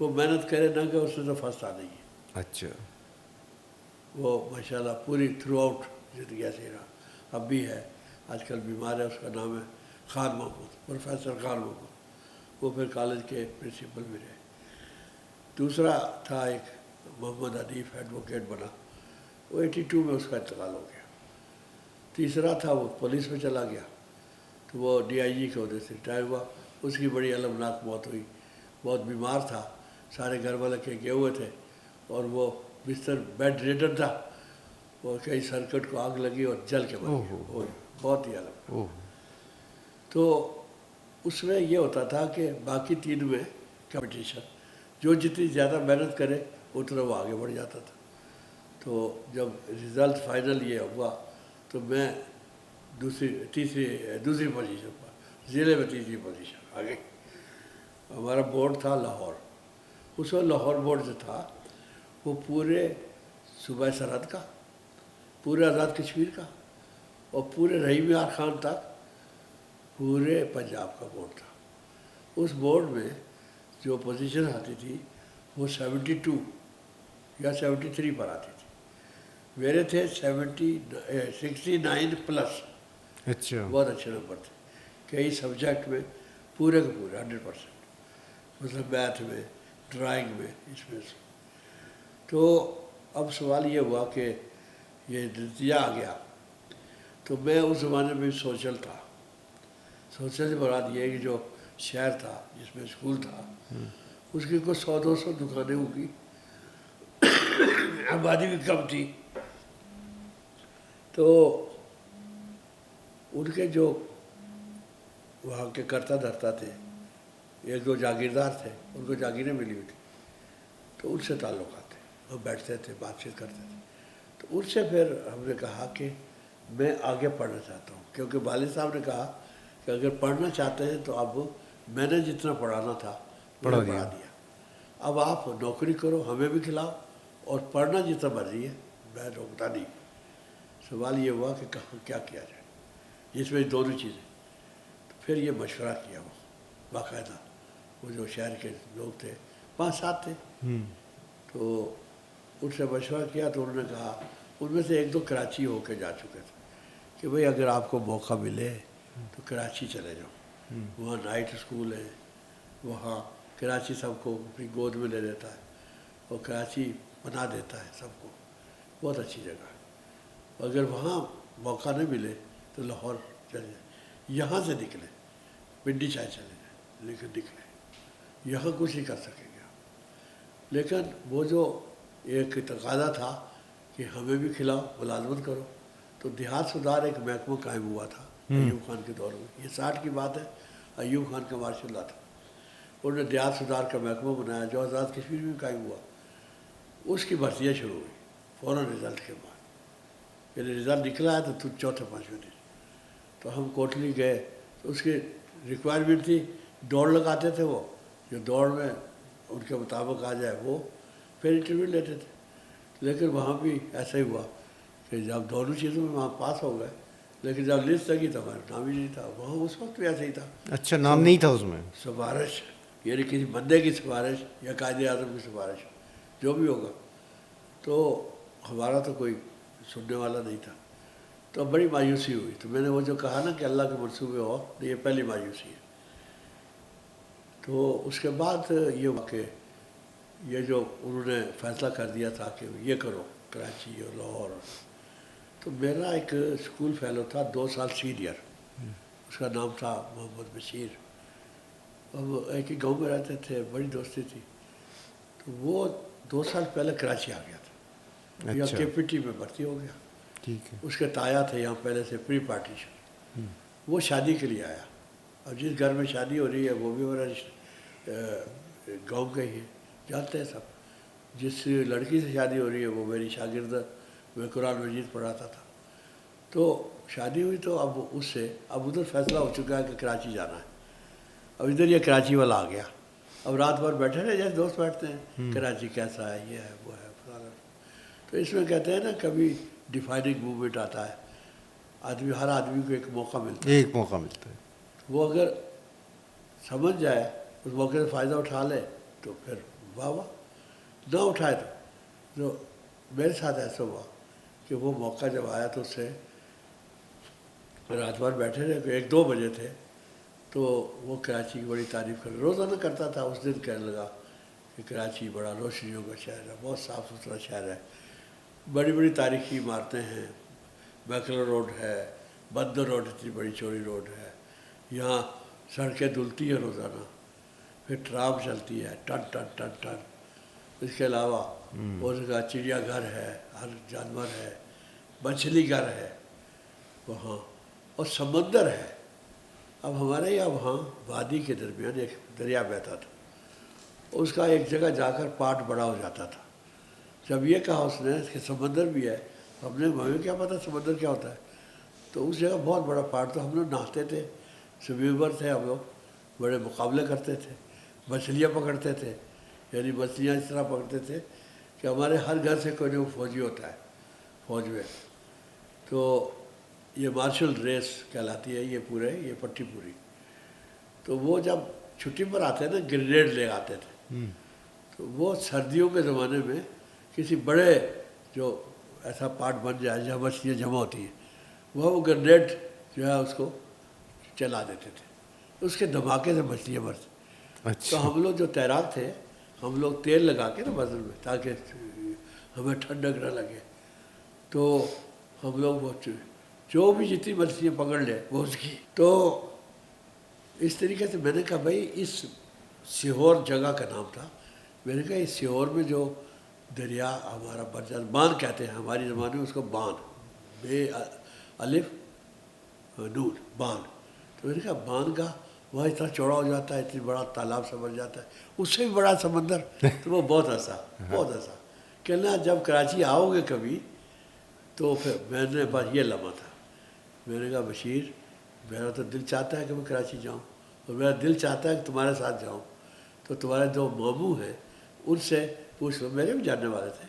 وہ محنت کرے نہ کہ اس نے تو فرسٹ آنا ہی ہے۔ اچھا وہ ماشاءاللہ پوری تھرو آؤٹ زندگی ایسے ہی رہا، اب بھی ہے، آج کل بیمار ہے، اس کا نام ہے خان محمود، پروفیسر خان محمود، وہ پھر کالج کے پرنسپل بھی رہے۔ دوسرا تھا ایک محمد حنیف، ایڈوکیٹ بنا، وہ 82 میں اس کا انتقال ہو گیا۔ تیسرا تھا وہ پولیس میں چلا گیا، تو وہ DIG کے عہدے سے ریٹائر ہوا، اس کی بڑی المناک موت ہوئی، بہت بیمار تھا، سارے گھر والے کے گئے ہوئے تھے، اور وہ بستر بیڈ ریڈن تھا، اور کئی سرکٹ کو آگ لگی اور جل کے مر گیا، بہت ہی الگ۔ تو اس میں یہ ہوتا تھا کہ باقی 3 میں کمپٹیشن، جو جتنی زیادہ محنت کرے اتنا وہ آگے بڑھ جاتا تھا. تو جب رزلٹ فائنل یہ ہوا تو میں دوسری پوزیشن پر, ضلع میں تیسری پوزیشن آ گئی. ہمارا بورڈ تھا لاہور. اس وقت لاہور بورڈ جو تھا وہ پورے صوبہ سرحد کا, پورے آزاد کشمیر کا اور پورے رحیم یار خان تک پورے پنجاب کا بورڈ تھا. اس بورڈ میں جو پوزیشن آتی تھی وہ 72 یا 73 پر آتی تھی. میرے تھے 69 پلس. اچھا, بہت اچھے نمبر تھے کئی سبجیکٹ میں, پورے کے پورے 100%, مطلب میتھ میں, ڈرائنگ میں, اس میں سے. تو اب سوال یہ ہوا کہ یہ نتیجہ آ گیا تو میں اس زمانے میں سوشل تھا. سوشل سے مراد یہ ہے کہ جو شہر تھا جس میں اسکول تھا اس کی کوئی 100-200 دکانیں ہوگی, آبادی بھی کم تھی. تو ان کے جو وہاں کے کرتا دھرتا تھے, 1-2 جاگیردار تھے, ان کو جاگیریں ملی ہوئی تھی, تو ان سے تعلقات تھے. وہ بیٹھتے تھے, بات چیت کرتے تھے. تو ان سے پھر ہم نے کہا کہ میں آگے پڑھنا چاہتا ہوں, کیونکہ والد صاحب نے کہا کہ اگر پڑھنا چاہتے ہیں تو اب میں نے جتنا پڑھانا تھا میں نے پڑھا دیا, اب آپ نوکری کرو, ہمیں بھی کھلاؤ, اور پڑھنا جتنا مرضی ہے, میں روکتا نہیں. سوال یہ ہوا کہ کہاں کیا کیا جائے جس میں دونوں چیزیں. تو پھر یہ مشورہ کیا وہ باقاعدہ, وہ جو شہر کے لوگ تھے 5-7 تھے, تو ان سے مشورہ کیا. تو انہوں نے کہا, ان میں سے 1-2 کراچی ہو کے جا چکے تھے, کہ بھئی اگر آپ کو موقع ملے تو کراچی چلے جاؤ. وہاں نائٹ اسکول ہے, وہاں کراچی سب کو اپنی گود میں لے لیتا ہے اور کراچی بنا دیتا ہے سب کو, بہت اچھی جگہ ہے. اگر وہاں موقع نہیں ملے تو لاہور چلے جائیں, یہاں سے نکلیں, پنڈی چائے چلے جائیں, لیکن نکلیں, یہاں کچھ نہیں کر سکیں گے آپ. لیکن وہ جو ایک تقاضا تھا کہ ہمیں بھی کھلاؤ, ملازمت کرو, تو دیہات سدھار ایک محکمہ قائم ہوا تھا ایوب خان کے دور میں. یہ 60 کی بات ہے, ایوب خان کا ماشاء اللہ تھا. انہوں نے دیہات سدھار کا محکمہ بنایا جو آزاد کشمیر میں قائم ہوا. اس کی بھرتیاں شروع ہوئی فوراً رزلٹ کے بعد. یعنی رزلٹ نکلا ہے تو 4تھے-5ویں دن تو ہم کوٹلی گئے. تو اس کی ریکوائرمنٹ تھی, دوڑ لگاتے تھے وہ, جو دوڑ میں ان کے مطابق آ جائے وہ پھر انٹرویو لیتے تھے. لیکن وہاں بھی ایسا ہی ہوا کہ جب دونوں چیزوں میں وہاں پاس ہو گئے, لیکن جب لسٹ لگی تو ہمارا نام ہی نہیں تھا. وہاں اس وقت بھی ایسا ہی تھا. اچھا, نام نہیں تھا اس میں. سفارش, یعنی کسی بندے کی سفارش یا قائد اعظم کی سفارش, جو بھی ہوگا, تو ہمارا تو کوئی سننے والا نہیں تھا. تو بڑی مایوسی ہوئی. تو میں نے وہ جو کہا نا کہ اللہ کے منصوبے ہو, یہ پہلی مایوسی ہے. تو اس کے بعد یہ واقع, یہ جو انہوں نے فیصلہ کر دیا تھا کہ یہ کرو کراچی اور لاہور, تو میرا ایک اسکول فیلو تھا 2 سال سینئر, اس کا نام تھا محمد بشیر. اب ایک ہی گاؤں میں رہتے تھے, بڑی دوستی تھی. تو وہ 2 سال پہلے کراچی آ گیا تھا, یا کے پی ٹی میں بھرتی ہو گیا. ٹھیک ہے. اس کے تایا تھے یہاں پہلے سے پری پارٹیشن. وہ شادی کے لیے آیا. اب جس گھر میں شادی ہو رہی ہے وہ بھی میرا گاؤں کا ہی ہے, جانتے ہیں سب. جس لڑکی سے شادی ہو رہی ہے وہ میری شاگرد, میں قرآن مجید پڑھاتا تھا. تو شادی ہوئی تو اب اس سے اب ادھر فیصلہ ہو چکا ہے کہ کراچی جانا ہے. اب ادھر یہ کراچی والا آ گیا. اب رات بھر بیٹھے رہے جیسے دوست بیٹھتے ہیں, کراچی کیسا ہے, یہ ہے وہ ہے فلانا. تو اس میں کہتے ہیں نا کبھی ڈیفائننگ موومنٹ آتا ہے, آدمی ہر آدمی کو ایک موقع ملتا ہے. ایک موقع ملتا ہے. وہ اگر سمجھ جائے, اس موقع سے فائدہ اٹھا لے تو پھر واہ واہ, نہ اٹھائے تو میرے ساتھ ایسا ہوا کہ وہ موقع جب آیا تو اس سے رات بھر بیٹھے رہے, 1-2 بجے تھے. تو وہ کراچی کی بڑی تعریف کر, روزانہ کرتا تھا. اس دن کہنے لگا کہ کراچی بڑا روشنیوں کا شہر ہے, بہت صاف ستھرا شہر ہے, بڑی بڑی تاریخی عمارتیں ہیں, بیکلر روڈ ہے, بندر روڈ اتنی بڑی چوڑی روڈ ہے, یہاں سڑکیں دھلتی ہیں روزانہ, پھر ٹرام چلتی ہے ٹن ٹن ٹن ٹن. اس کے علاوہ اس کا چڑیا گھر ہے, ہر جانور ہے, مچھلی گھر ہے وہاں, اور سمندر ہے. اب ہمارے یہاں وہاں وادی کے درمیان ایک دریا بہتا تھا, اس کا ایک جگہ جا کر پاٹ بڑا ہو جاتا تھا, جب یہ کہا اس نے کہ سمندر بھی ہے، ہم نے ہمیں کیا پتہ سمندر کیا ہوتا ہے، تو اس جگہ بہت بڑا پہاڑ تھا، ہم لوگ نہاتے تھے، سویمر تھے ہم لوگ، بڑے مقابلے کرتے تھے، مچھلیاں پکڑتے تھے، یعنی مچھلیاں اس طرح پکڑتے تھے کہ ہمارے ہر گھر سے کوئی نہ کوئی فوجی ہوتا ہے فوج میں. تو یہ مارشل ریس کہلاتی ہے یہ پٹی پوری. تو وہ جب چھٹی پر آتے ہیں نا گرینیڈ لے آتے تھے، تو وہ سردیوں کے زمانے میں کسی بڑے جو ایسا پارٹ بن جائے جہاں مچھلیاں جمع ہوتی ہیں، وہ گرینیڈ جو ہے اس کو چلا دیتے تھے، اس کے دھماکے سے مچھلیاں مرتی. تو ہم لوگ جو تیراک تھے، ہم لوگ تیل لگا کے نا بدن میں تاکہ ہمیں ٹھنڈک نہ لگے، تو ہم لوگ وہ جو بھی جتنی مچھلیاں پکڑ لے وہ اس کی. تو اس طریقے سے میں نے کہا بھائی اس سیہور جگہ کا نام تھا، میں نے کہا اس سیہور میں جو دریا ہمارا برجات باندھ کہتے ہیں ہماری زبان میں اس کو باندھ، بے الف نون باندھ. تو میں نے کہا باندھ کا وہاں اتنا چوڑا ہو جاتا ہے، اتنی بڑا تالاب سا بن جاتا ہے، اس سے بھی بڑا سمندر. تو وہ بہت ہنسا کہنا جب کراچی آؤ گے کبھی تو پھر میں نے بس یہ لمحہ تھا. میں نے کہا بشیر میرا تو دل چاہتا ہے کہ میں کراچی جاؤں، اور میرا دل چاہتا ہے کہ تمہارے ساتھ جاؤں، تو تمہارے جو ماموں ہیں ان سے پوچھ لو، میرے بھی جاننے والے تھے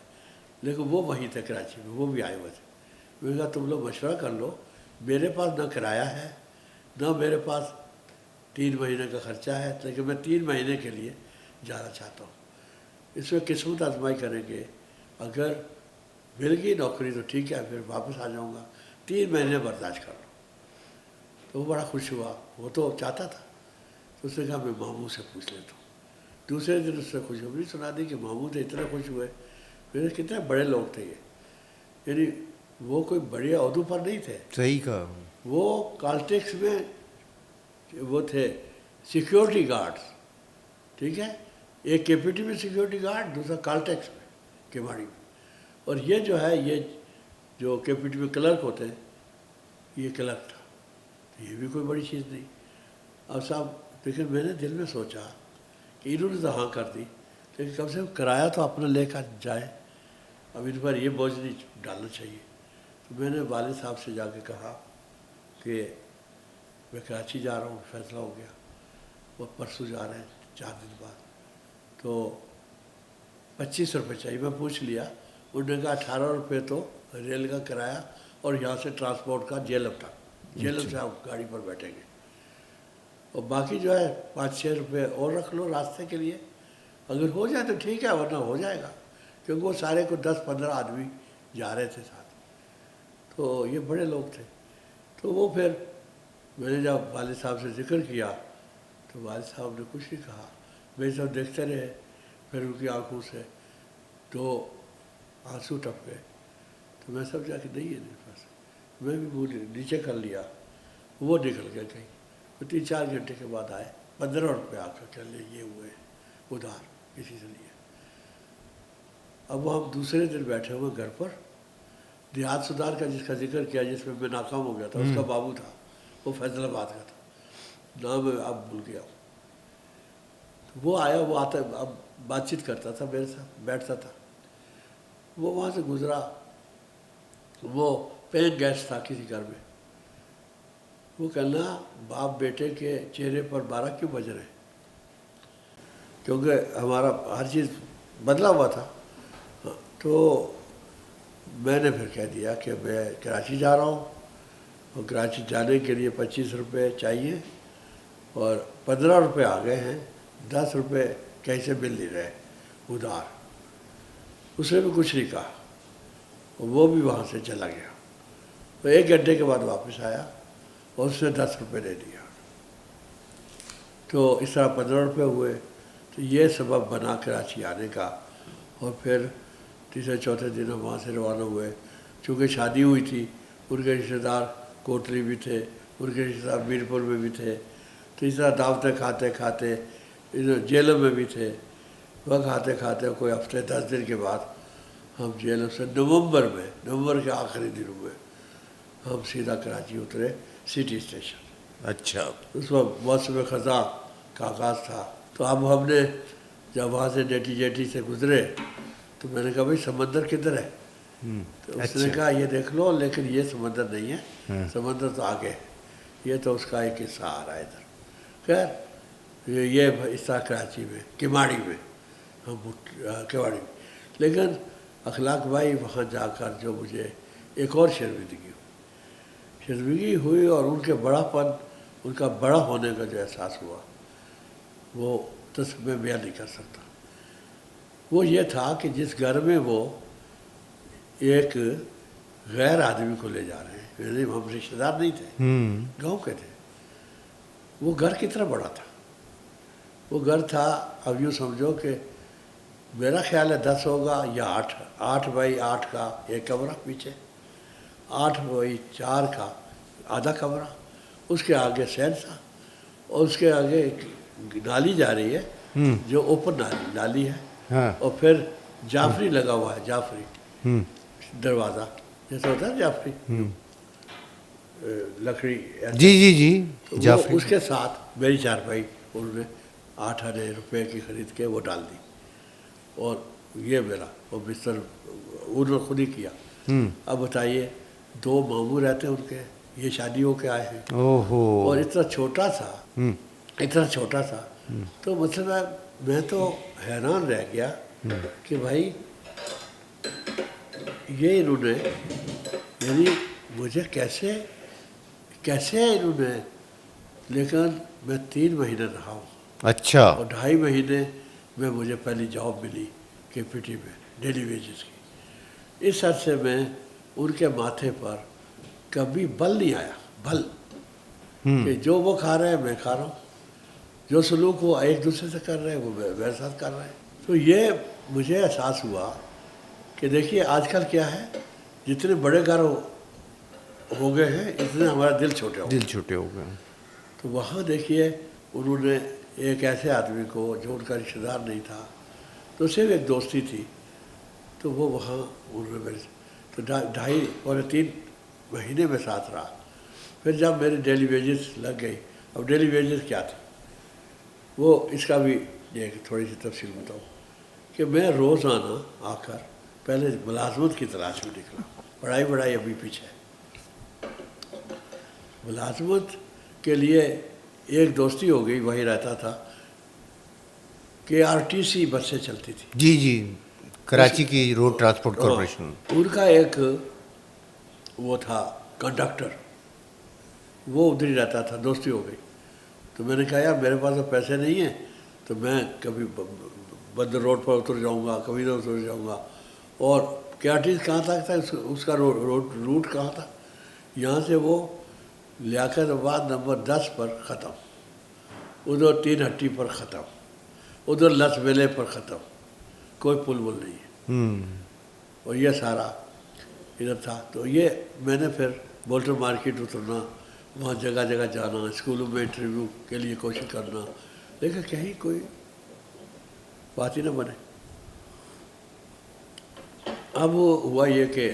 لیکن وہ وہیں تھے کراچی میں، وہ بھی آئے ہوئے تھے. میں نے کہا تم لوگ مشورہ کر لو، میرے پاس نہ کرایہ ہے نہ میرے پاس 3 مہینے کا خرچہ ہے، لیکن میں 3 مہینے کے لیے جانا چاہتا ہوں. اس میں قسمت آزمائی کریں گے، اگر مل گئی نوکری تو ٹھیک ہے پھر واپس آ جاؤں گا، 3 مہینے برداشت کر لو. تو وہ بڑا خوش ہوا، وہ تو چاہتا تھا. تو اس نے کہا میں ماموں سے پوچھ لیتا ہوں. دوسرے دن اس نے خوشخبری سنا دی کہ ماموں تو اتنے خوش ہوئے. میرے کتنے بڑے لوگ تھے یہ، یعنی وہ کوئی بڑے عہدوں پر نہیں تھے. صحیح کہا. وہ کالٹیکس میں وہ تھے سیکیورٹی گارڈز، ٹھیک ہے، ایک کے پی ٹی میں سیکیورٹی گارڈ، دوسرا کالٹیکس میں کیواڑی میں. اور یہ جو ہے یہ جو کے پی ٹی میں کلرک ہوتے ہیں، یہ کلرک تھا. یہ بھی کوئی بڑی چیز نہیں. اب صاحب لیکن میں نے دل میں سوچا کہ انہوں نے تو ہاں کر دی، لیکن کم سے کم کرایہ تو اپنا لے کر جائے، اب ان پر یہ بوجھ نہیں ڈالنا چاہیے. تو میں نے والد صاحب سے جا کے کہا کہ میں کراچی جا رہا ہوں، فیصلہ ہو گیا، وہ پرسوں جا رہے ہیں 4 دن بعد. تو 25 روپے چاہیے. میں پوچھ لیا، انہوں نے کہا 18 روپے تو ریل کا کرایہ اور یہاں سے ٹرانسپورٹ کا جیلم تک، جیلم سے آپ گاڑی پر بیٹھیں گے، اور باقی جو ہے 5-6 روپے اور رکھ لو راستے کے لیے، اگر ہو جائے تو ٹھیک ہے ورنہ ہو جائے گا. کیونکہ وہ سارے کو 10-15 آدمی جا رہے تھے ساتھ، تو یہ بڑے لوگ تھے. تو وہ پھر میں نے جب والد صاحب سے ذکر کیا تو والد صاحب نے کچھ نہیں کہا. میرے سب دیکھتے رہے، پھر ان کی آنکھوں سے 2 آنسو ٹپ گئے. تو میں سمجھا کہ نہیں ہے میرے پاس. میں بھی منہ نیچے کر لیا. وہ نکل گئے کہیں. وہ 3-4 گھنٹے کے بعد آئے، 15 روپے آ کر چل لے یہ ہوئے ادھار کسی سے لیے. اب وہ ہم دوسرے دن بیٹھے ہوئے گھر پر. دیہات سدھار کا جس کا ذکر کیا، جس میں ناکام ہو گیا تھا، اس کا بابو تھا، وہ فیصل آباد کا تھا، نام میں اب بھول گیا. وہ آیا، وہ آتا اب بات چیت کرتا تھا میرے ساتھ، بیٹھتا تھا. وہ وہاں سے گزرا، وہ پین گیسٹ تھا کسی گھر میں. وہ کہنا باپ بیٹے کے چہرے پر 12 کیوں بج رہے ہیں؟ کیونکہ ہمارا ہر چیز بدلا ہوا تھا. تو میں نے پھر کہہ دیا کہ میں کراچی جا رہا ہوں، اور کراچی جانے کے لیے 25 روپے چاہیے، اور 15 روپے آ گئے ہیں، 10 روپے کہیں سے مل نہیں رہے ادھار. اس نے بھی کچھ نہیں کہا، وہ بھی وہاں سے چلا گیا. تو 1 گھنٹے کے بعد واپس آیا اور اس نے 10 روپے دے دیا. تو اس طرح 15 روپے ہوئے. تو یہ سبب بنا کراچی آنے کا. اور پھر تیسرے چوتھے دن ہم وہاں سے روانہ ہوئے. چونکہ شادی ہوئی تھی، ان کے رشتہ دار کوٹلی بھی تھے، ان کے رشتہ دار میرپور میں بھی تھے. تو اس طرح دعوتیں کھاتے کھاتے جیلوں میں بھی تھے. وہ کھاتے کھاتے کوئی ہفتے 10 دن کے بعد ہم جیلوں سے نومبر کے آخری دنوں میں ہم سیدھا کراچی اترے سٹی اسٹیشن. اچھا. اس وقت موسم خزاں کا آغاز تھا. تو اب ہم نے جب وہاں سے ڈیٹی جیٹی سے گزرے تو میں نے کہا بھائی سمندر کدھر ہے؟ تو اس نے کہا یہ دیکھ لو لیکن یہ سمندر نہیں ہے، سمندر تو آگے ہے، یہ تو اس کا ایک حصہ آ رہا ہے ادھر. خیر یہ اس طرح کراچی میں کماڑی میں ہم کماڑی میں. لیکن اخلاق بھائی وہاں جا کر جو مجھے ایک اور شرمندگی ہوئی اور ان کے بڑا پن، ان کا بڑا ہونے کا جو احساس ہوا وہ میں بیان نہیں کر سکتا. وہ یہ تھا کہ جس گھر میں وہ ایک غیر آدمی کو لے جا رہے ہیں، یعنی ہم رشتہ دار نہیں تھے، گاؤں کے تھے. وہ گھر کتنا بڑا تھا؟ وہ گھر تھا اب یوں سمجھو کہ میرا خیال ہے 10 ہوگا یا 8 بائی 8 کا ایک کمرہ، پیچھے 8 بائی 4 کا آدھا کمرہ، اس کے آگے سین تھا اور اس کے آگے ایک نالی جا رہی ہے جو اوپن نالی ہے، اور پھر جعفری لگا ہوا ہے، جعفری دروازہ جیسا ہوتا ہے جعفری لکڑی. جی جعفری اس کے ساتھ میری چارپائی انہوں نے 8,000 روپے کی خرید کے وہ ڈال دی، اور یہ میرا وہ بستر انہوں نے خود ہی کیا. اب بتائیے 2 ماموں رہتے ہیں ان کے، یہ شادی ہو کے آئے ہیں، اور اتنا چھوٹا سا تو مطلب میں تو حیران رہ گیا کہ بھائی یہ انہوں نے یعنی مجھے کیسے انہوں نے. لیکن میں 3 مہینے رہا ہوں. اچھا. اور 2.5 مہینے میں مجھے پہلی جاب ملی KPT میں ڈیلی ویجز کی. اس عرصے میں ان کے ماتھے پر کبھی بل نہیں آیا، بل کہ جو وہ کھا رہے ہیں میں کھا رہا ہوں، جو سلوک وہ ایک دوسرے سے کر رہے ہیں وہ میرے ساتھ کر رہے ہیں. تو یہ مجھے احساس ہوا کہ دیکھیے آج کل کیا ہے، جتنے بڑے گھر ہو گئے ہیں اتنے ہمارا دل چھوٹے ہو گئے. تو وہاں دیکھیے انہوں نے ایک ایسے آدمی کو جو ان کا رشتہ دار نہیں تھا، تو صرف ایک دوستی تھی، تو وہ وہاں انہوں نے میرے تو 2.5 اور 3 مہینے میں ساتھ رہا. پھر جب میری ڈیلی ویجز لگ گئی، اب ڈیلی ویجز کیا تھی وہ اس کا بھی ایک تھوڑی سی تفصیل بتاؤں کہ میں روزانہ آ کر پہلے ملازمت کی تلاش میں نکلا. پڑھائی ابھی پیچھے. ملازمت کے لیے ایک دوستی ہو گئی، وہی رہتا تھا کہ RTC بسیں چلتی تھی. جی کراچی کی روڈ ٹرانسپورٹ کارپوریشن. ان کا ایک وہ تھا کنڈکٹر، وہ ادھر ہی رہتا تھا، دوستی ہو گئی. تو میں نے کہا یار میرے پاس تو پیسے نہیں ہیں، تو میں کبھی بندر روڈ پر اتر جاؤں گا، کبھی نہ اتر جاؤں گا. اور KRTC کہاں تک تھا، اس کا روٹ کہاں تھا، یہاں سے وہ لیاقت آباد نمبر 10 پر ختم، ادھر 3 ہٹی پر ختم، ادھر لس ویلے پر ختم، کوئی پل ول نہیں ہے. اور یہ سارا ادھر تھا. تو یہ میں نے پھر بولٹر مارکیٹ اترنا، وہاں جگہ جگہ جانا، اسکولوں میں انٹرویو کے لیے کوشش کرنا، لیکن کہیں کوئی بات ہی نہ بنے. اب ہوا یہ کہ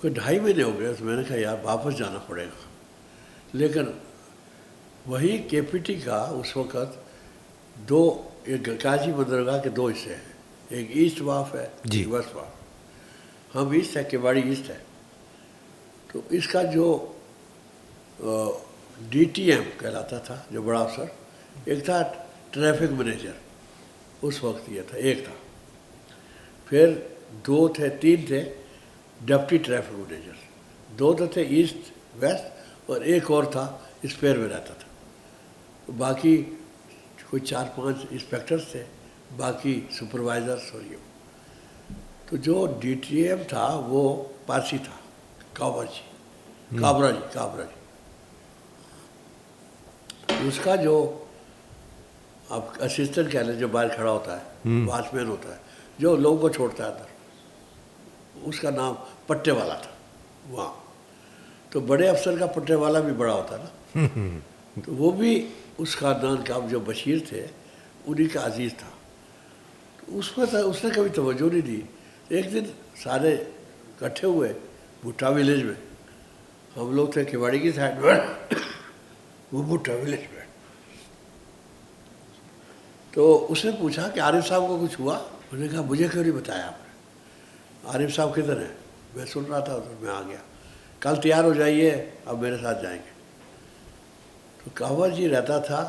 کوئی 2.5 مہینے ہو گئے، تو میں نے کہا یار واپس جانا پڑے گا. لیکن وہی KPT کا اس وقت ایک کراچی بندرگاہ کے 2 حصے ہیں، ایک ایسٹ واف ہے، ایک ویسٹ واف. ہم ایسٹ ہے، کیواڑی ایسٹ ہے. تو اس کا جو DTM کہلاتا تھا، جو بڑا افسر، ایک تھا ٹریفک مینیجر، اس وقت یہ تھا، ایک تھا. پھر 2 تھے، 3 تھے ڈپٹی ٹریفک مینیجر، 2 تو تھے ایسٹ ویسٹ، اور ایک اور تھا اسپیئر میں رہتا تھا. باقی کوئی 4-5 انسپیکٹرز تھے، باقی سپروائزرس اور یہ. تو جو DTM تھا وہ پارسی تھا، کابرا جی. اس کا جو اب اسسٹنٹ کہہ لیں، جو باہر کھڑا ہوتا ہے، واچ مین ہوتا ہے، جو لوگوں کو چھوڑتا ہے اندر، اس کا نام پٹے والا تھا وہاں. تو بڑے افسر کا پٹے والا بھی بڑا ہوتا ہے نا. تو وہ بھی اس خاندان کا جو بشیر تھے انہی کا عزیز تھا. اس نے کبھی توجہ نہیں دی. ایک دن سارے اکٹھے ہوئے بھٹا ولیج میں، ہم لوگ تھے کیواڑی کی سائڈ میں، وہ بھٹا ولیج میں. تو اس نے پوچھا کہ عارف صاحب کو کچھ ہوا؟ انہوں نے کہا مجھے کیوں نہیں بتایا آپ نے؟ عارف صاحب کدھر ہیں؟ میں سن رہا تھا تو میں آ گیا. کل تیار ہو جائیے اب میرے ساتھ جائیں گے. تو کہوا جی رہتا تھا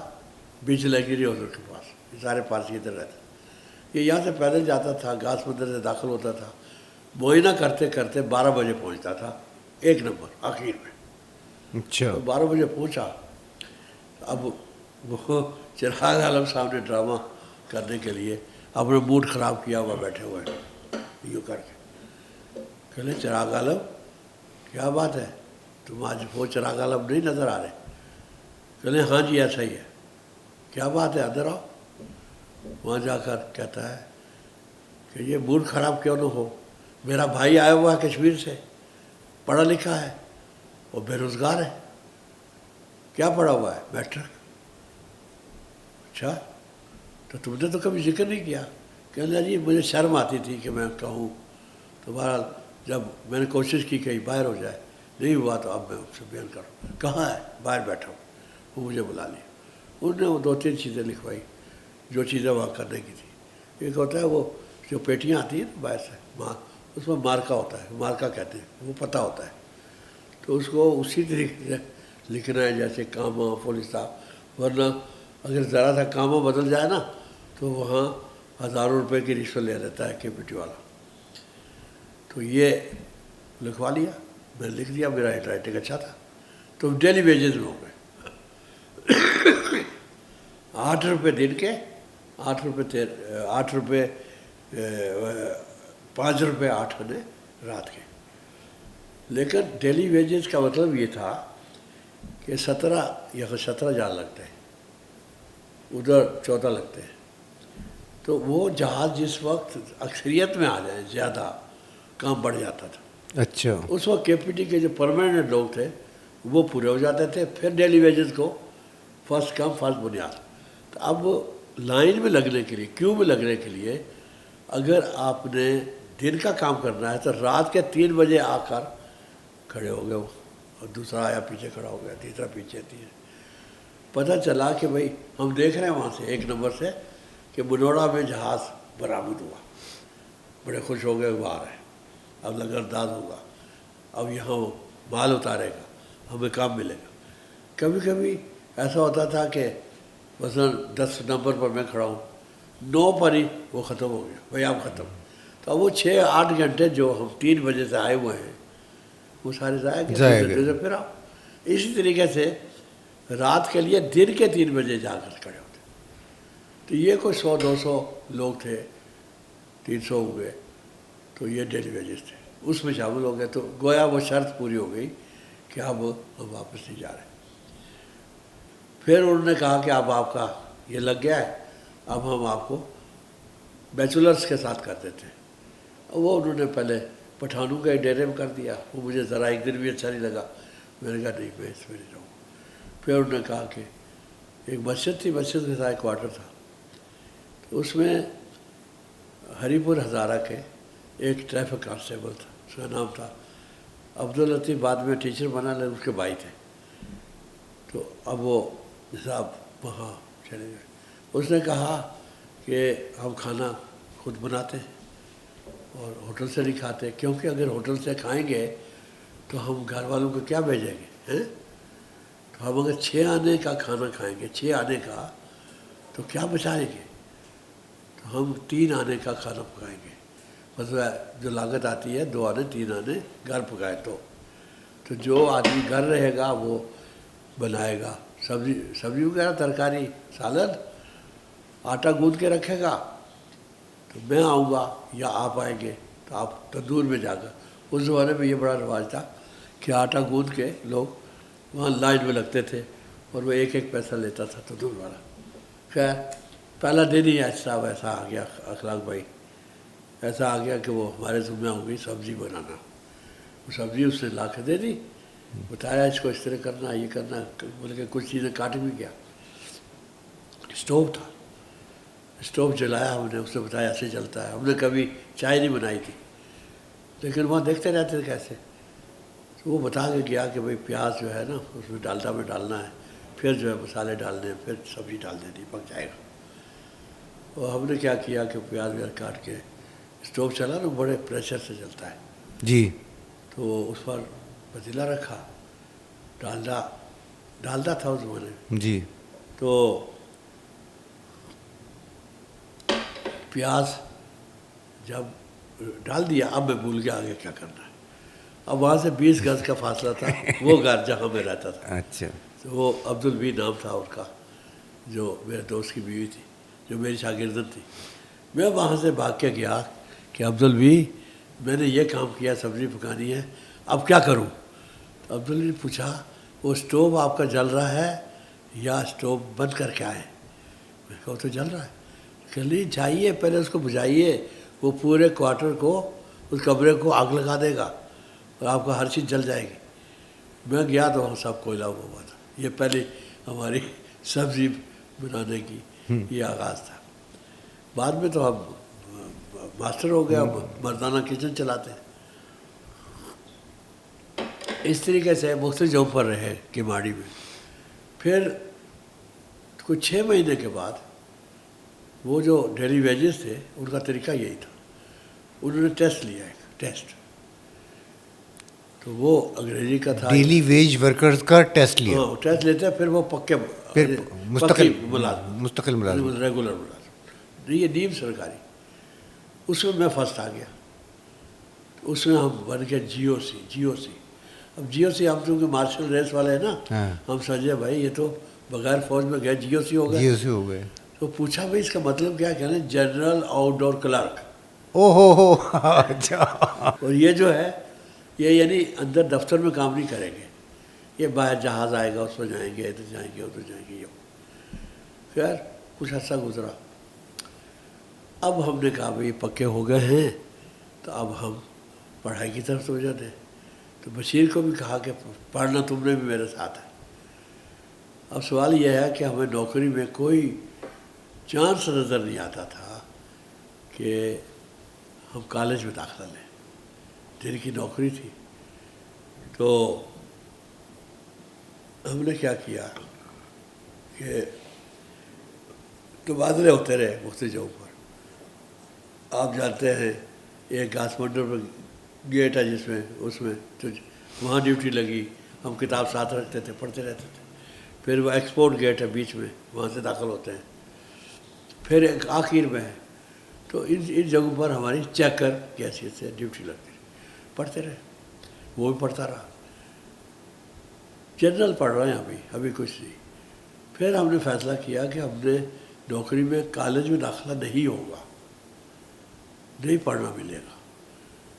بیچ لگیری حضور کے پاس. یہ سارے پارسی ادھر رہتے. یہ یہاں سے پیدل جاتا تھا, گھاس مندر سے داخل ہوتا تھا, معائنہ کرتے کرتے 12 بجے پہنچتا تھا 1 نمبر آخر میں. اچھا. تو 12 بجے پہنچا. اب وہ چراغ عالم صاحب نے ڈرامہ کرنے کے لیے اپنا موڈ خراب کیا ہوا بیٹھے ہوئے یوں کر کے. کہلے چراغ عالم کیا بات ہے, تم آج وہ چراغ عالم نہیں نظر آ رہے؟ کہلے ہاں جی ایسا ہی ہے. کیا بات ہے, اندر آؤ. وہاں جا کر کہتا ہے کہ یہ موڈ خراب کیوں نہ ہو, میرا بھائی آیا ہوا ہے کشمیر سے, پڑھا لکھا ہے اور بے روزگار ہے. کیا پڑھا ہوا ہے؟ میٹرک. اچھا تو تم نے تو کبھی ذکر نہیں کیا. کہنے جی مجھے شرم آتی تھی کہ میں کہوں, تو بہرحال جب میں نے کوشش کی کہ باہر ہو جائے, نہیں ہوا تو اب میں اس سے بیان کروں. کہاں ہے؟ باہر بیٹھا ہوں. وہ مجھے بلا لیا. انہوں نے وہ 2-3 چیزیں لکھوائی جو چیزیں وہاں کرنے کی تھی. ایک ہوتا ہے وہ جو پیٹیاں آتی ہیں باہر سے, اس میں مارکا ہوتا ہے, مارکا کہتے ہیں, وہ پتہ ہوتا ہے. تو اس کو اسی طریقے سے لکھنا ہے جیسے کامہ فل اسٹاپ, ورنہ اگر ذرا سا کامہ بدل جائے نا تو وہاں ہزاروں روپے کی رشوت لے لیتا ہے کے پی ٹی والا. تو یہ لکھوا لیا, میں نے لکھ دیا, میرا ہینڈ رائٹنگ اچھا تھا. تو ڈیلی ویجز میں ہو گئے 8 روپے دن کے, 8 روپے 5 روپے 8 آنے رات کے. لیکن ڈیلی ویجز کا مطلب یہ تھا کہ 17 جان لگتے ہیں, ادھر 14 لگتے ہیں. تو وہ جہاز جس وقت اکثریت میں آ جائیں زیادہ کام بڑھ جاتا تھا. اچھا. اس وقت کے پی ٹی کے جو پرماننٹ لوگ تھے وہ پورے ہو جاتے تھے. پھر ڈیلی ویجز کو فرسٹ کم فرسٹ بنیاد. تو اب لائن میں لگنے کے لیے, کیو میں لگنے کے لیے, اگر آپ نے دن کا کام کرنا ہے تو رات کے 3 بجے آ کر کھڑے ہو گئے وہ, اور دوسرا آیا پیچھے کھڑا ہو گیا, تیسرا پیچھے. پتہ چلا کہ بھائی ہم دیکھ رہے ہیں وہاں سے 1 نمبر سے کہ منوڑا میں جہاز برآمد ہوا. بڑے خوش ہو گئے, وہ آ رہے ہیں, اب لنگر انداز ہوگا, اب یہاں وہ مال اتارے گا, ہمیں کام ملے گا. کبھی کبھی ایسا ہوتا تھا کہ مثلاً 10 نمبر پر میں کھڑا ہوں, 9 پر ہی وہ ختم ہو گیا, بھائی آپ ختم. تو اب وہ 6-8 گھنٹے جو ہم 3 بجے سے آئے ہوئے ہیں وہ سارے ضائع گئے. پھر آؤ. اسی طریقے سے رات کے لیے دن کے 3 بجے جا کر کھڑے ہوتے. تو یہ کوئی 100-200 لوگ تھے, 300 ہوئے. تو یہ ڈیلی ویجز تھے, اس میں شامل ہو گئے. تو گویا وہ شرط پوری ہو گئی کہ اب ہم واپس نہیں جا رہے. پھر انہوں نے کہا کہ اب آپ کا یہ لگ گیا ہے, اب ہم آپ کو بیچلرس کے ساتھ کرتے تھے. وہ انہوں نے پہلے پٹھانوں کے ڈیرے میں کر دیا. وہ مجھے ذرا ایک دن بھی اچھا نہیں لگا. میں نے کہا نہیں, میں اس میں نہیں رہوں. پھر انہوں نے کہا کہ ایک مسجد تھی, مسجد کے ساتھ کوارٹر تھا. تو اس میں ہری پور ہزارہ کے ایک ٹریفک کانسٹیبل تھا, اس کا نام تھا عبداللطیف. بعد میں ٹیچر بنا, لیکن اس کے بھائی تھے. تو اب وہ صاحب وہاں چلے گئے. اس نے کہا کہ ہم کھانا خود بناتے ہیں اور ہوٹل سے نہیں کھاتے, کیونکہ اگر ہوٹل سے کھائیں گے تو ہم گھر والوں کو کیا بھیجیں گے ہیں. تو ہم اگر 6 آنے کا کھانا کھائیں گے, 6 آنے کا, تو کیا بچائیں گے. تو ہم 3 آنے کا کھانا پکائیں گے. مطلب جو لاگت آتی ہے 2 آنے 3 آنے گھر پکائے تو جو آدمی گھر رہے گا وہ بنائے گا, سبزی وغیرہ, ترکاری, سالن, آٹا گوندھ کے رکھے گا. تو میں آؤں گا یا آپ آئیں گے تو آپ تندور میں جا کر, اس زمانے میں یہ بڑا رواج تھا کہ آٹا گوندھ کے لوگ وہاں لائن میں لگتے تھے اور وہ 1-1 پیسہ لیتا تھا تندور والا. خیر پہلا دن ہی ایسا ویسا آ گیا اخلاق بھائی, ایسا آ گیا کہ وہ ہمارے ذمہ ہو گئی سبزی بنانا. وہ سبزی اس نے لا کے دے دی, بتایا اس کو اس طرح کرنا, یہ کرنا, بلکہ کچھ چیزیں کاٹ بھی گیا. اسٹوو تھا, اسٹوو جلایا ہم نے, اس نے بتایا ایسے چلتا ہے. ہم نے کبھی چائے نہیں بنائی تھی, لیکن وہاں دیکھتے رہتے تھے کیسے. تو وہ بتا کے گیا کہ بھئی پیاز جو ہے نا اس میں ڈالڈا میں ڈالنا ہے, پھر جو ہے مسالے ڈالنے ہیں, پھر سبزی ڈال دینی, پک جائے گا. اور ہم نے کیا کیا کہ پیاز ویاز کاٹ کے اسٹوو چلا نا بڑے پریشر سے چلتا ہے، جی تو اس پر پتیلا رکھا، ڈالڈا تھا اس زمانے میں، جی تو پیاز جب ڈال دیا، اب میں بھول گیا آگے کیا کرنا ہے۔ اب وہاں سے 20 گز کا فاصلہ تھا وہ گھر جہاں میں رہتا تھا، اچھا تو وہ عبدالبی نام تھا ان کا، جو میرے دوست کی بیوی تھی، جو میری شاگردن تھی۔ میں وہاں سے بھاگ کے گیا کہ عبدالبی میں نے یہ کام کیا، سبزی پکانی ہے، اب کیا کروں؟ تو عبدالبی نے پوچھا وہ اسٹوو آپ کا جل رہا ہے یا اسٹوو بند کر کے آئے؟ میں کہا وہ تو جل رہا ہے۔ کہ نہیں، جائیے پہلے اس کو بجھائیے، وہ پورے کوارٹر کو، اس کمرے کو آگ لگا دے گا اور آپ کا ہر چیز جل جائے گی۔ میں گیا تو وہاں سب کوئلہ ہوا تھا۔ یہ پہلے ہماری سبزی بنانے کی یہ آغاز تھا۔ بعد میں تو ہم ماسٹر ہو گیا، مردانہ کچن چلاتے ہیں۔ اس طریقے سے مختلف جگہوں پر رہے کماڑی میں۔ پھر کچھ 6 مہینے کے بعد وہ جو ڈیلی ویجز تھے ان کا طریقہ یہی تھا، انہوں نے ٹیسٹ لیا، ایک ٹیسٹ، تو وہ انگریزی کا تھا۔ ڈیلی ویج ورکرز کا ٹیسٹ لیا، ہاں ٹیسٹ لیتے ہیں، پھر وہ پھر مستقل ملازم۔ ریگولر ملازم، یہ نیم سرکاری۔ اس میں فرسٹ آ گیا، اس میں ہم بن گئے جی او سی۔ اب جی او سی ہم چونکہ مارشل ریس والے ہیں نا، ہم سمجھے بھائی یہ تو بغیر فوج میں گئے جی او سی ہو گئے۔ جی او سی ہو گئے۔ تو پوچھا بھائی اس کا مطلب کیا کہنا ہے؟ جنرل آؤٹ ڈور کلرک۔ او ہو اچھا۔ اور یہ جو ہے یہ یعنی اندر دفتر میں کام نہیں کریں گے، یہ باہر جہاز آئے گا اس پر جائیں گے، ادھر جائیں گے ادھر جائیں گے۔ یہ خیر کچھ عرصہ گزرا، اب ہم نے کہا بھائی پکے ہو گئے ہیں تو اب ہم پڑھائی کی طرف توجہ دیں۔ تو بشیر کو بھی کہا کہ پڑھنا تم نے بھی میرے ساتھ ہے۔ اب سوال یہ ہے کہ ہمیں نوکری میں کوئی چانس نظر نہیں آتا تھا کہ ہم کالج میں داخلہ لیں، دن کی نوکری تھی۔ تو ہم نے کیا کیا کہ تبادلے ہوتے رہے مختلف جگہوں پر۔ آپ جانتے ہیں ایک گھاس منڈر پر گیٹ ہے جس میں، اس میں تو وہاں ڈیوٹی لگی، ہم کتاب ساتھ رکھتے تھے، پڑھتے رہتے تھے۔ پھر وہ ایکسپورٹ گیٹ ہے بیچ میں، وہاں سے داخل ہوتے ہیں۔ پھر ایک آخر میں ہے، تو ان جگہوں پر ہماری چیکر کی حیثیت سے ڈیوٹی لگتی رہی، پڑھتے رہے، وہ بھی پڑھتا رہا۔ جنرل پڑھ رہے ہیں ابھی کچھ نہیں۔ پھر ہم نے فیصلہ کیا کہ ہم نے نوکری میں کالج میں داخلہ نہیں ہوگا، نہیں پڑھنا ملے گا،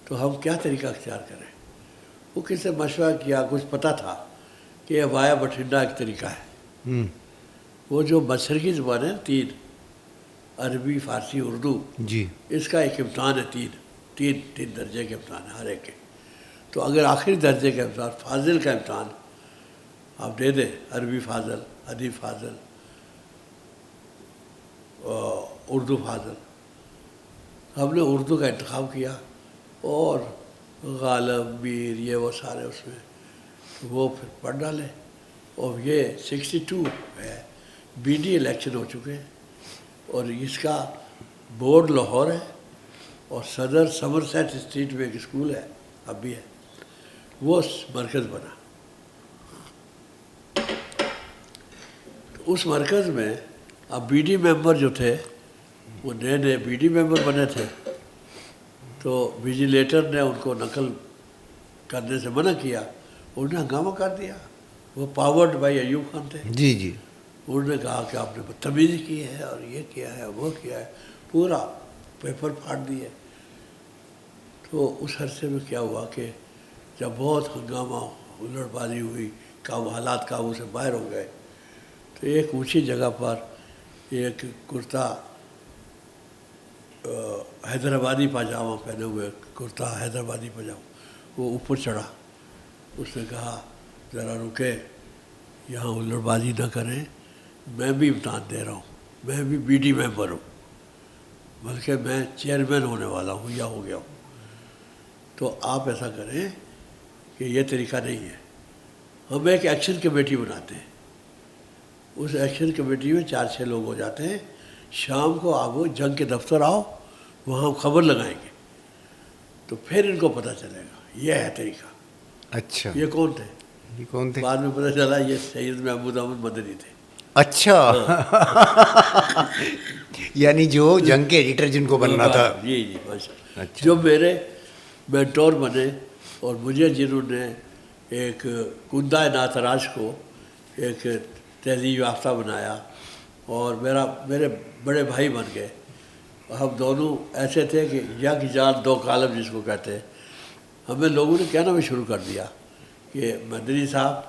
تو ہم کیا طریقہ اختیار کریں؟ وہ کس سے مشورہ کیا، کچھ پتہ تھا کہ یہ وایا بٹھنڈا ایک طریقہ ہے۔ وہ جو مشرقی زبان ہے 3، عربی، فارسی، اردو، جی اس کا ایک امتحان ہے، تین درجے کے امتحان ہے ہر ایک کے۔ تو اگر آخری درجے کا امتحان فاضل کا امتحان آپ دے دیں، عربی فاضل، حدیث فاضل، اردو فاضل، ہم نے اردو کا انتخاب کیا اور غالب، میر، یہ وہ سارے اس میں، وہ پھر پڑھ ڈالے۔ اور یہ 62 ہے، بی ڈی الیکشن ہو چکے ہیں، اور اس کا بورڈ لاہور ہے، اور صدر سمرسیٹ اسٹریٹ میں ایک اسکول ہے، اب بھی ہے، وہ مرکز بنا۔ اس مرکز میں اب بی ڈی ممبر جو تھے وہ نئے بی ڈی ممبر بنے تھے، تو ویجیلیٹر نے ان کو نقل کرنے سے منع کیا، انہوں نے ہنگامہ کر دیا۔ وہ پاورڈ بائی ایوب خان تھے، جی جی، انہوں نے کہا کہ آپ نے بدتمیزی کی ہے اور یہ کیا ہے وہ کیا ہے، پورا پیپر پھاڑ دیے۔ تو اس عرصے میں کیا ہوا کہ جب بہت ہنگامہ، ہلڑ بازی ہوئی، حالات قابو سے باہر ہو گئے، تو ایک اونچی جگہ پر ایک کرتا حیدرآبادی پاجامہ پہنے ہوئے، کرتا حیدرآبادی پاجامہ، وہ اوپر چڑھا، اس نے کہا ذرا رکے، یہاں ہلڑ بازی نہ کریں، میں بھی امتحان دے رہا ہوں، میں بھی بی ڈی ممبر ہوں، بلکہ میں چیئرمین ہونے والا ہوں یا ہو گیا ہوں، تو آپ ایسا کریں کہ یہ طریقہ نہیں ہے۔ ہم ایک ایکشن کمیٹی بناتے ہیں، اس ایکشن کمیٹی میں 4-6 لوگ ہو جاتے ہیں، شام کو آپ وہ جنگ کے دفتر آؤ، وہاں ہم خبر لگائیں گے، تو پھر ان کو پتہ چلے گا یہ ہے طریقہ۔ اچھا، یہ کون تھے؟ یہ کون تھے؟ بعد میں پتہ چلا یہ سید محمود احمد مدنی تھے۔ اچھا یعنی جو جنگ کے ایڈیٹر جن کو بننا تھا۔ جی جی ماشاء اللہ، اچھا۔ جو میرے مینٹور بنے اور مجھے جنہوں نے ایک کندہ ناتراج کو ایک تہذیب یافتہ بنایا اور میرے بڑے بھائی بن گئے۔ ہم دونوں ایسے تھے کہ یک جان دو کالم جس کو کہتے ہیں۔ ہمیں لوگوں نے کہنا بھی شروع کر دیا کہ مدنی صاحب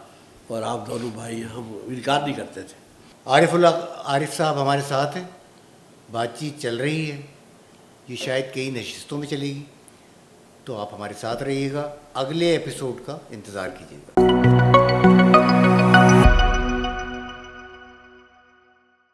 اور آپ دونوں بھائی ہیں، ہم انکار نہیں کرتے تھے۔ عارف صاحب ہمارے ساتھ ہیں، بات چیت چل رہی ہے، یہ شاید کئی نشستوں میں چلے گی، تو آپ ہمارے ساتھ رہیے گا، اگلے ایپیسوڈ کا انتظار کیجیے گا۔